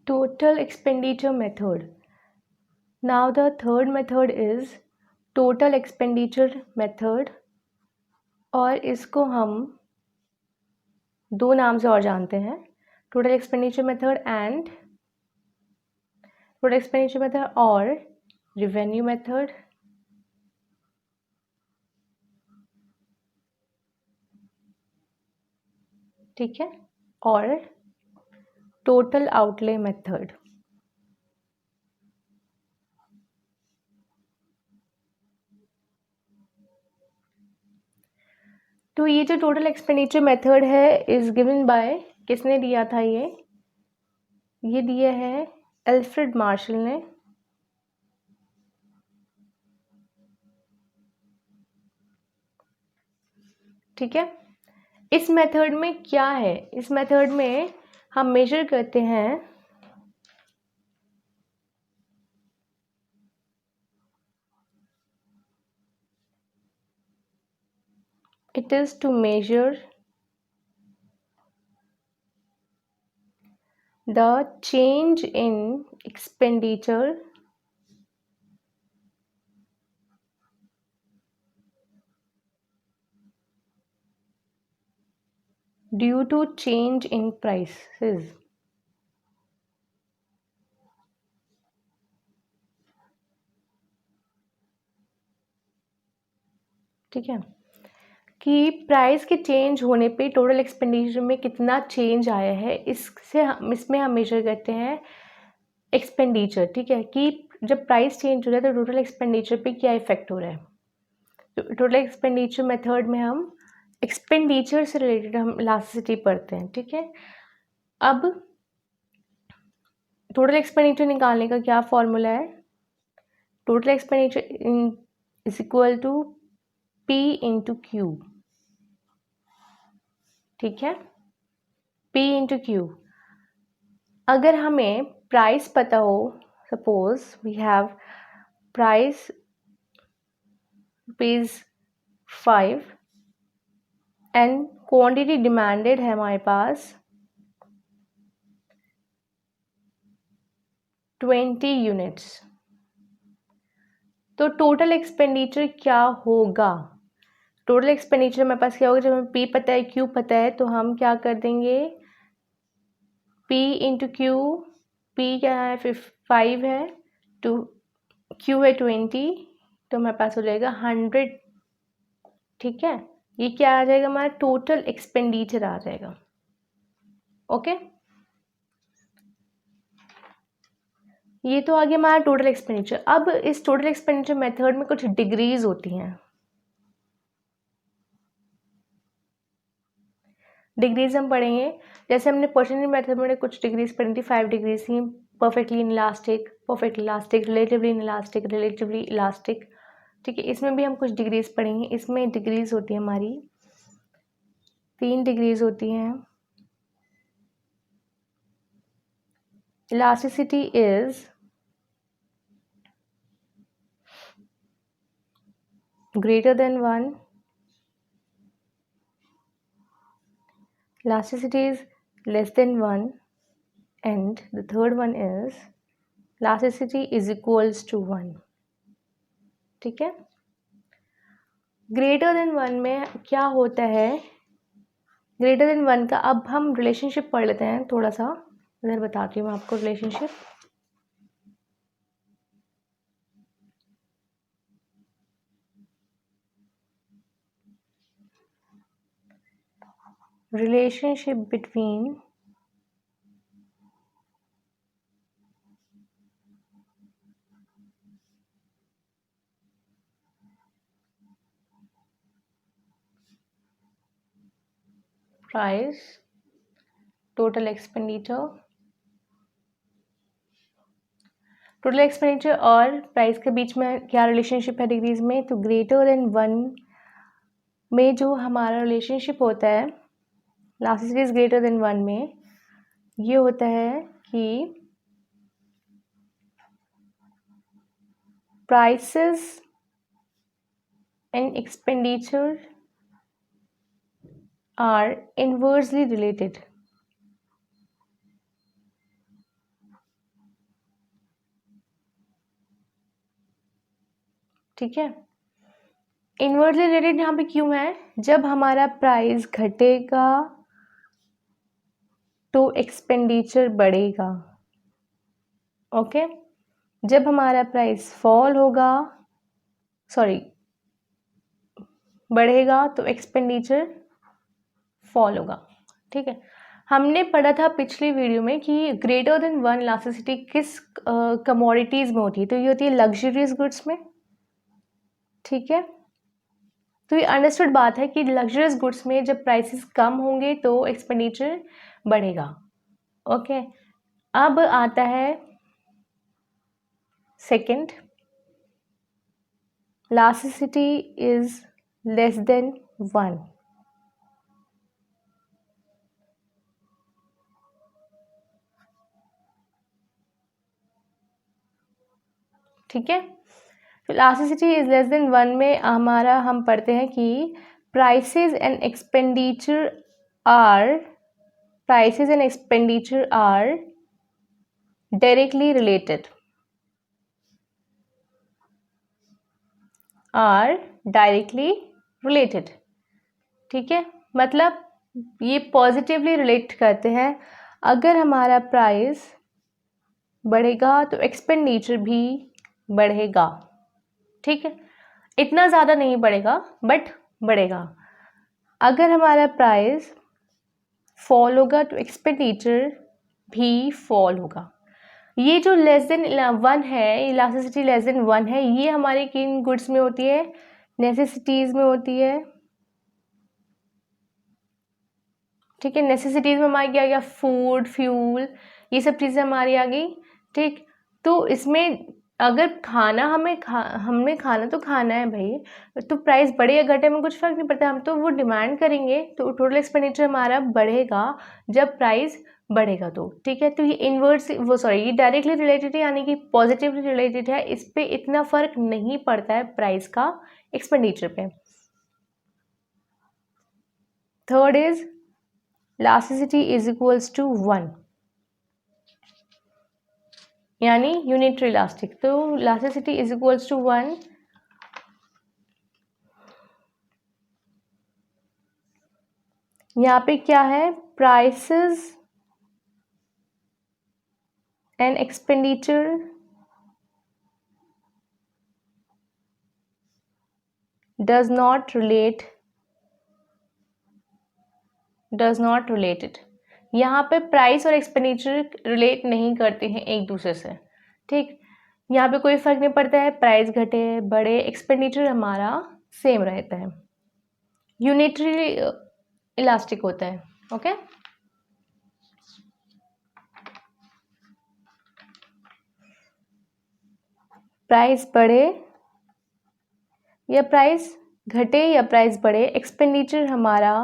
total expenditure method. Now the third method is total expenditure method, और इसको हम दो नाम से और जानते हैं, total expenditure method and total expenditure method और रेवेन्यू मेथड। ठीक है, और टोटल आउटले मेथड। तो ये जो टोटल एक्सपेंडिचर मेथड है इज गिवन बाय, किसने दिया था ये दिया है एल्फ्रेड मार्शल ने। ठीक है, इस मेथड में क्या है, इस मेथड में हम मेजर करते हैं it is to measure the change in expenditure due to change in prices। ठीक है, कि प्राइस के चेंज होने पे टोटल एक्सपेंडिचर में कितना चेंज आया है, इसमें हम मेजर करते हैं एक्सपेंडिचर। ठीक है, कि जब प्राइस चेंज हो रहा है तो टोटल एक्सपेंडिचर पे क्या इफेक्ट हो रहा है। तो टोटल एक्सपेंडिचर मेथड में हम एक्सपेंडिचर से रिलेटेड हम इलास्टिसिटी पढ़ते हैं। ठीक है, अब टोटल एक्सपेंडिचर निकालने का क्या फॉर्मूला है, total expenditure is equal to P into Q. ठीक है, P इंटू क्यू। अगर हमें प्राइस पता हो, suppose we have price ₹5 and quantity demanded है हमारे पास 20 यूनिट्स, तो टोटल एक्सपेंडिचर क्या होगा, टोटल एक्सपेंडिचर हमारे पास क्या होगा, जब हमें P पता है Q पता है तो हम क्या कर देंगे, P इंटू क्यू, P क्या है 5 है, टू Q है 20, तो हमारे पास हो जाएगा 100। ठीक है, ये क्या आ जाएगा, हमारा टोटल एक्सपेंडिचर आ जाएगा। ओके, ये तो आ गया हमारा टोटल एक्सपेंडिचर। अब इस टोटल एक्सपेंडिचर मेथड में कुछ डिग्रीज होती हैं, डिग्रीज हम पढ़ेंगे। जैसे हमने परसेंटेज मेथड में कुछ डिग्रीज पढ़ी थी, 5 डिग्रीज थी, perfectly inelastic, perfectly elastic, relatively inelastic, relatively elastic. ठीक है, इसमें भी हम कुछ डिग्रीज पढ़ेंगे। इसमें डिग्रीज होती है हमारी 3 डिग्रीज होती हैं। Elasticity is greater than 1, elasticity is less than 1, and the third one is elasticity is equals to 1। ठीक है, ग्रेटर देन 1 में क्या होता है, ग्रेटर देन 1 का अब हम रिलेशनशिप पढ़ लेते हैं थोड़ा सा, इधर बताती हूँ मैं आपको relationship. Relationship between price, total expenditure, total expenditure और प्राइस के बीच में क्या रिलेशनशिप है डिग्रीज में, तो ग्रेटर देन 1 में जो हमारा रिलेशनशिप होता है, इलास्टिसिटी इज ग्रेटर देन 1 में ये होता है कि prices and expenditure are inversely related। ठीक है। इन्वर्सली रिलेटेड यहाँ पे क्यों है? जब हमारा प्राइस घटेगा तो एक्सपेंडिचर बढ़ेगा। ओके, जब हमारा प्राइस फॉल होगा, सॉरी बढ़ेगा तो एक्सपेंडिचर फॉल होगा। ठीक है, हमने पढ़ा था पिछली वीडियो में कि ग्रेटर देन 1 इलास्टिसिटी किस कमोडिटीज़ में होती है, तो ये होती है लग्जरियस गुड्स में। ठीक है, तो ये अंडरस्टूड बात है कि लग्जरियस गुड्स में जब प्राइसेस कम होंगे तो एक्सपेंडिचर बढ़ेगा। ओके, अब आता है second, elasticity is less than 1। ठीक है, तो इलास्टिसिटी इज लेस देन 1 में हमारा हम पढ़ते हैं कि prices and expenditure are directly related, ठीक है, मतलब ये पॉजिटिवली रिलेट करते हैं। अगर हमारा प्राइस बढ़ेगा तो एक्सपेंडिचर भी बढ़ेगा। ठीक है, इतना ज़्यादा नहीं बढ़ेगा बट बढ़ेगा। अगर हमारा प्राइस फॉल होगा तो एक्सपेंडिचर भी फॉल होगा। ये जो लेस देन 1 है, इलास्टिसिटी लेस देन 1 है, ये हमारे किन गुड्स में होती है? नेसेसिटीज़ में होती है। ठीक है, नेसेसिटीज़ में हमारी क्या आ गया? फूड, फ्यूल, ये सब चीज़ें हमारी आ गई। ठीक, तो इसमें अगर खाना हमने खाना तो खाना है भाई, तो प्राइस बढ़े या घटे में कुछ फ़र्क नहीं पड़ता, हम तो वो डिमांड करेंगे, तो टोटल एक्सपेंडिचर हमारा बढ़ेगा जब प्राइस बढ़ेगा तो। ठीक है, तो ये डायरेक्टली रिलेटेड है, यानी कि पॉजिटिवली रिलेटेड है, इस पर इतना फ़र्क नहीं पड़ता है प्राइस का एक्सपेंडिचर पे। Third is elasticity is equals to 1, यानी यूनिटरी इलास्टिक। तो इलास्टिसिटी इज इक्वल्स टू 1, यहाँ पे क्या है? Prices and expenditure does not related. यहाँ पे प्राइस और एक्सपेंडिचर रिलेट नहीं करते हैं एक दूसरे से। ठीक, यहाँ पे कोई फर्क नहीं पड़ता है, प्राइस घटे बढ़े, एक्सपेंडिचर हमारा सेम रहता है, यूनिटरी इलास्टिक होता है। ओके, प्राइस बढ़े या प्राइस घटे या प्राइस बढ़े, एक्सपेंडिचर हमारा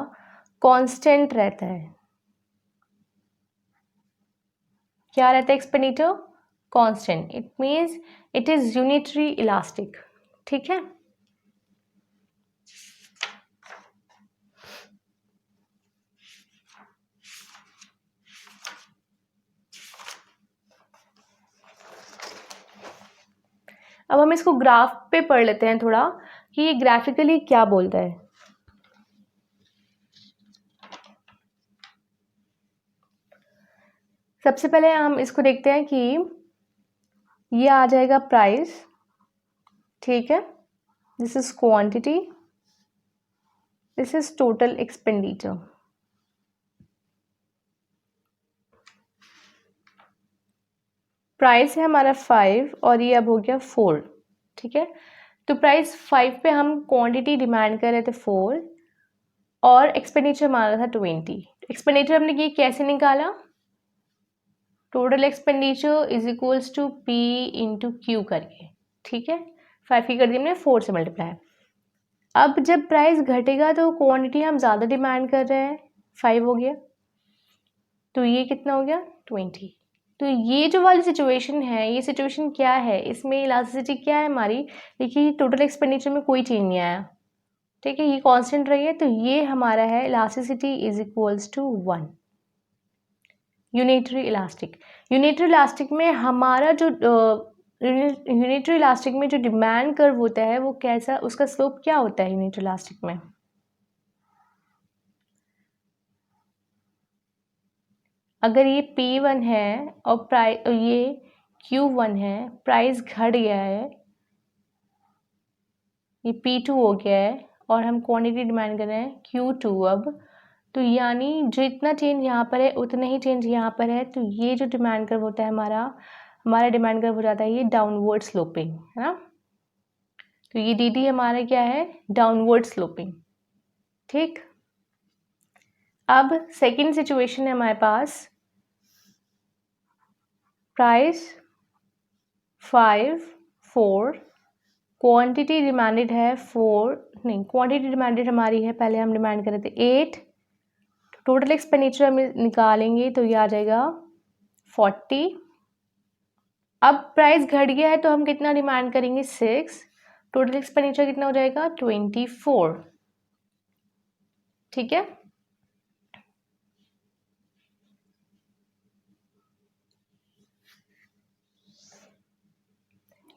कांस्टेंट रहता है। क्या रहता है? Expenditure constant. It means it is unitary elastic. ठीक है, अब हम इसको ग्राफ पे पढ़ लेते हैं थोड़ा कि ये ग्राफिकली क्या बोलता है। सबसे पहले हम इसको देखते हैं कि ये आ जाएगा प्राइस। ठीक है, this is quantity, this is total expenditure. Price है हमारा 5 और ये अब हो गया 4। ठीक है, तो प्राइस 5 पे हम क्वांटिटी डिमांड कर रहे थे 4 और एक्सपेंडिचर हमारा था 20। एक्सपेंडिचर हमने ये कैसे निकाला? Total expenditure is equals to P into Q करके। ठीक है, 5 की कर दी हमने 4 से मल्टीप्लाई। अब जब प्राइस घटेगा तो क्वांटिटी हम ज़्यादा डिमांड कर रहे हैं, 5 हो गया, तो ये कितना हो गया? 20। तो ये जो वाली सिचुएशन है, ये सिचुएशन क्या है? इसमें इलास्टिसिटी क्या है हमारी? देखिए, टोटल एक्सपेंडिचर में कोई चेंज नहीं आया। ठीक है, ये कांस्टेंट रही है, तो ये हमारा है elasticity is equals to 1। Unitary elastic में हमारा जो यूनिटरी इलास्टिक में जो डिमांड कर्व होता है वो कैसा, उसका स्लोप क्या होता है यूनिटरी इलास्टिक में? अगर ये P1 है और प्राइस ये Q1 है, प्राइस घट गया है, ये P2 हो गया है और हम क्वांटिटी डिमांड कर रहे हैं Q2 अब, तो यानी जितना चेंज यहाँ पर है उतना ही चेंज यहाँ पर है, तो ये जो डिमांड कर्व होता है हमारा डिमांड कर्व हो जाता है ये डाउनवर्ड स्लोपिंग, है ना। तो ये डी हमारा क्या है, डाउनवर्ड स्लोपिंग। ठीक, अब सेकेंड सिचुएशन है हमारे पास, प्राइस 5 4, क्वांटिटी डिमांडेड है 4, नहीं क्वांटिटी डिमांडेड हमारी है, पहले हम डिमांड कर रहे थे 8, टोटल एक्सपेंडिचर हम निकालेंगे तो ये आ जाएगा 40। अब प्राइस घट गया है तो हम कितना डिमांड करेंगे 6, टोटल एक्सपेंडिचर कितना हो जाएगा 24। ठीक है,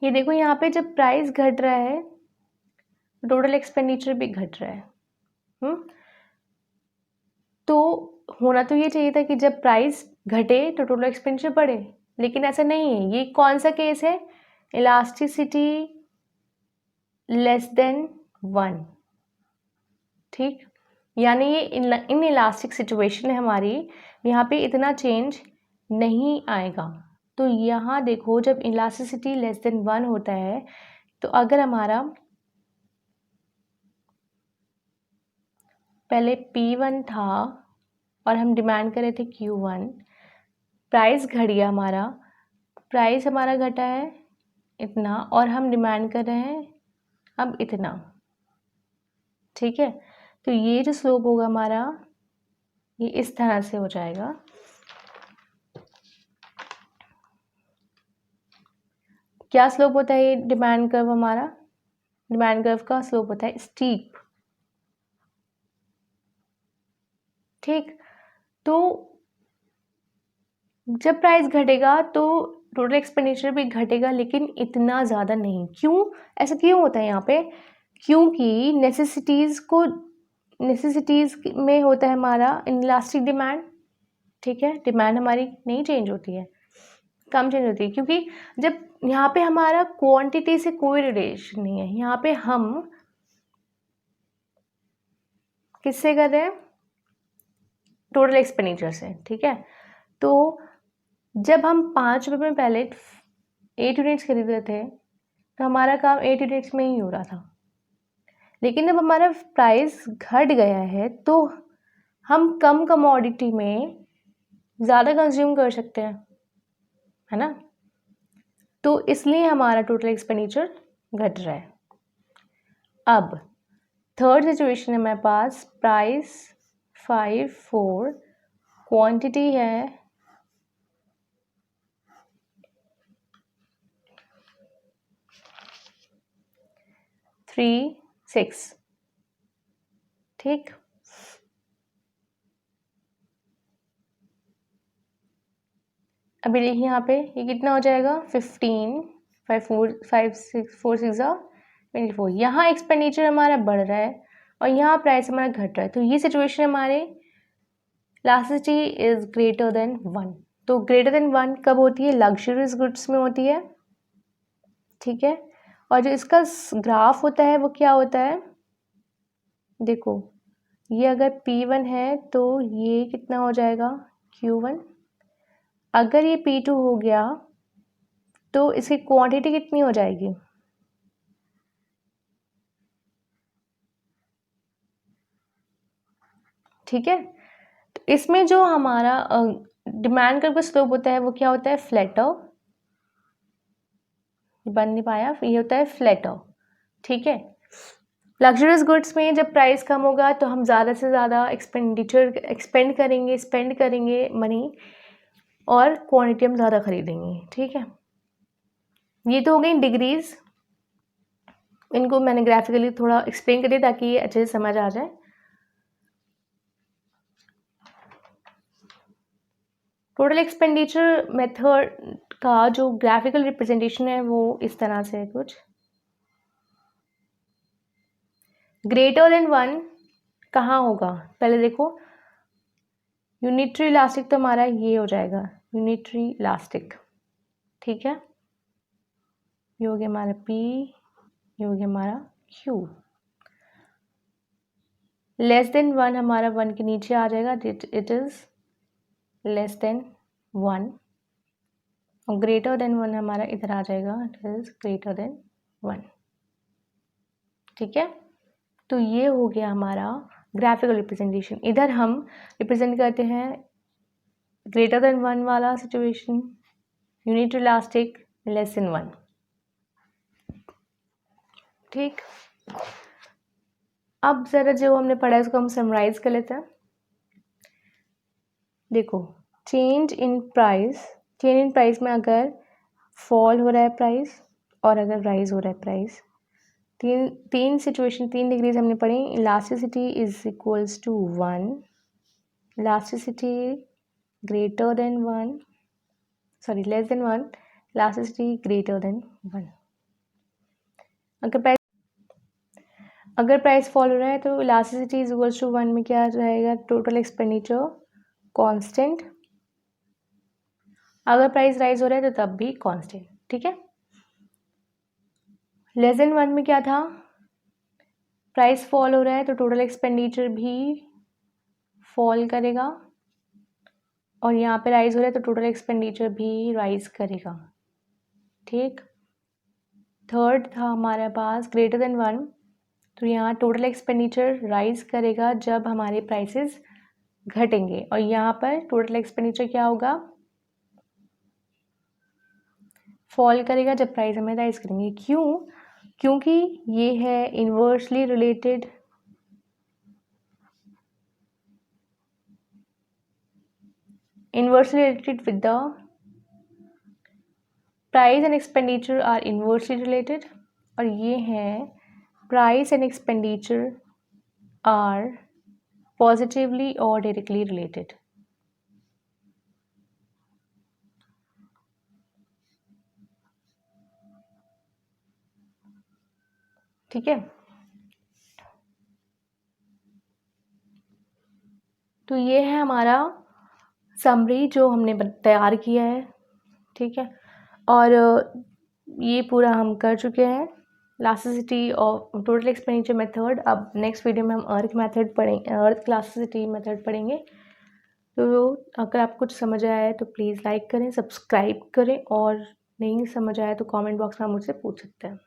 ये देखो यहाँ पे जब प्राइस घट रहा है टोटल एक्सपेंडिचर भी घट रहा है। तो होना तो ये चाहिए था कि जब प्राइस घटे तो टोटल एक्सपेंडिचर बढ़े, लेकिन ऐसा नहीं है। ये कौन सा केस है, इलास्टिसिटी लेस देन 1। ठीक, यानी ये इन इलास्टिक सिचुएशन है हमारी, यहाँ पे इतना चेंज नहीं आएगा। तो यहाँ देखो जब इलास्टिसिटी लेस देन 1 होता है तो अगर हमारा पहले P1 था और हम डिमांड कर रहे थे Q1, प्राइस घट गया हमारा, प्राइस हमारा घटा है इतना और हम डिमांड कर रहे हैं अब इतना। ठीक है, तो ये जो स्लोप होगा हमारा ये इस तरह से हो जाएगा। क्या स्लोप होता है ये डिमांड कर्व हमारा, डिमांड कर्व का स्लोप होता है स्टीप। ठीक, तो जब प्राइस घटेगा तो टोटल एक्सपेंडिचर भी घटेगा, लेकिन इतना ज़्यादा नहीं। क्यों, ऐसा क्यों होता है यहाँ पे, क्योंकि नेसेसिटीज़ में होता है हमारा इनलास्टिक डिमांड। ठीक है, डिमांड हमारी नहीं चेंज होती है, कम चेंज होती है, क्योंकि जब यहाँ पे हमारा क्वांटिटी से कोई रिलेशन नहीं है, यहाँ पे हम किससे कर रहे हैं, टोटल एक्सपेंडिचर से। ठीक है, तो जब हम 5 रुपये में पहले 8 यूनिट्स खरीद रहे थे तो हमारा काम 8 यूनिट्स में ही हो रहा था, लेकिन जब हमारा प्राइस घट गया है तो हम कम कमोडिटी में ज़्यादा कंज्यूम कर सकते हैं, है ना। तो इसलिए हमारा टोटल एक्सपेंडिचर घट रहा है। अब थर्ड सिचुएशन है मेरे पास, प्राइस 5 4, क्वांटिटी है 3 6। ठीक, अभी देखिए यहाँ पे ये कितना हो जाएगा 15 5 6 4 6 24। यहाँ एक्सपेंडिचर हमारा बढ़ रहा है और यहाँ प्राइस हमारा घट रहा है, तो ये सिचुएशन हमारे इलास्टिसिटी इज ग्रेटर देन 1। तो ग्रेटर देन 1 कब होती है, लग्जरियस गुड्स में होती है। ठीक है, और जो इसका ग्राफ होता है वो क्या होता है, देखो ये अगर P1 है तो ये कितना हो जाएगा Q1, अगर ये P2 हो गया तो इसकी क्वांटिटी कितनी हो जाएगी, ठीक है। तो इसमें जो हमारा डिमांड कर्व का स्लोप होता है वो क्या होता है, फ्लैटर, बन नहीं पाया, ये होता है फ्लैटर। ठीक है, लग्जरियस गुड्स में जब प्राइस कम होगा तो हम ज़्यादा से ज़्यादा स्पेंड करेंगे मनी, और क्वांटिटी हम ज़्यादा खरीदेंगे। ठीक है, ये तो हो गई डिग्रीज, इनको मैंने ग्राफिकली थोड़ा एक्सप्लेन कर दिया ताकि ये अच्छे से समझ आ जाए। टोटल एक्सपेंडिचर मेथड का जो ग्राफिकल रिप्रेजेंटेशन है वो इस तरह से है कुछ। ग्रेटर देन 1 कहाँ होगा, पहले देखो यूनिटरी इलास्टिक तो हमारा ये हो जाएगा यूनिटरी इलास्टिक, ठीक है। ये हो गया हमारा P, ये हो गया हमारा Q। लेस देन 1 हमारा 1 के नीचे आ जाएगा, इट इज़ लेस देन 1। और ग्रेटर देन 1 हमारा इधर आ जाएगा, इट इज़ ग्रेटर देन 1, ठीक है। तो ये हो गया हमारा ग्राफिकल रिप्रेजेंटेशन। इधर हम रिप्रेजेंट करते हैं ग्रेटर देन 1 वाला situation, unit elastic, less than 1, ठीक। अब ज़रा जो हमने पढ़ा है उसको हम समराइज कर लेते हैं। देखो चेंज इन प्राइस में अगर फॉल हो रहा है प्राइस और अगर राइज हो रहा है प्राइस, तीन सिचुएशन 3 डिग्रीज हमने पढ़ी। Elasticity is equals to 1, elasticity greater than 1, sorry less than 1, elasticity greater than 1। अगर प्राइस फॉल हो रहा है तो इलास्टिसिटी इज इक्वल्स टू 1 में क्या रहेगा, टोटल एक्सपेंडिचर कांस्टेंट। अगर प्राइस राइज हो रहा है तो तब भी कांस्टेंट, ठीक है। लेस देन 1 में क्या था, प्राइस फॉल हो रहा है तो टोटल एक्सपेंडिचर भी फॉल करेगा, और यहाँ पे राइज हो रहा है तो टोटल एक्सपेंडिचर भी राइज करेगा, ठीक। थर्ड था हमारे पास ग्रेटर देन 1, तो यहाँ टोटल एक्सपेंडिचर राइज करेगा जब हमारे प्राइसेस घटेंगे, और यहाँ पर टोटल एक्सपेंडिचर क्या होगा, फॉल करेगा जब प्राइस हमें राइज करेंगे। क्यों, क्योंकि ये है inversely related with the price and expenditure are inversely related, और ये है price and expenditure are positively और डायरेक्टली रिलेटेड, ठीक है। तो ये है हमारा समरी जो हमने तैयार किया है, ठीक है। और ये पूरा हम कर चुके हैं इलास्टिसिटी और टोटल एक्सपेंडिचर मेथड। अब नेक्स्ट वीडियो में हम अर्थ मेथड पढ़ेंगे, अर्थ इलास्टिसिटी मेथड पढ़ेंगे। तो अगर आपको कुछ समझ आया है तो प्लीज़ लाइक करें, सब्सक्राइब करें, और नहीं समझ आया तो कमेंट बॉक्स में मुझसे पूछ सकते हैं।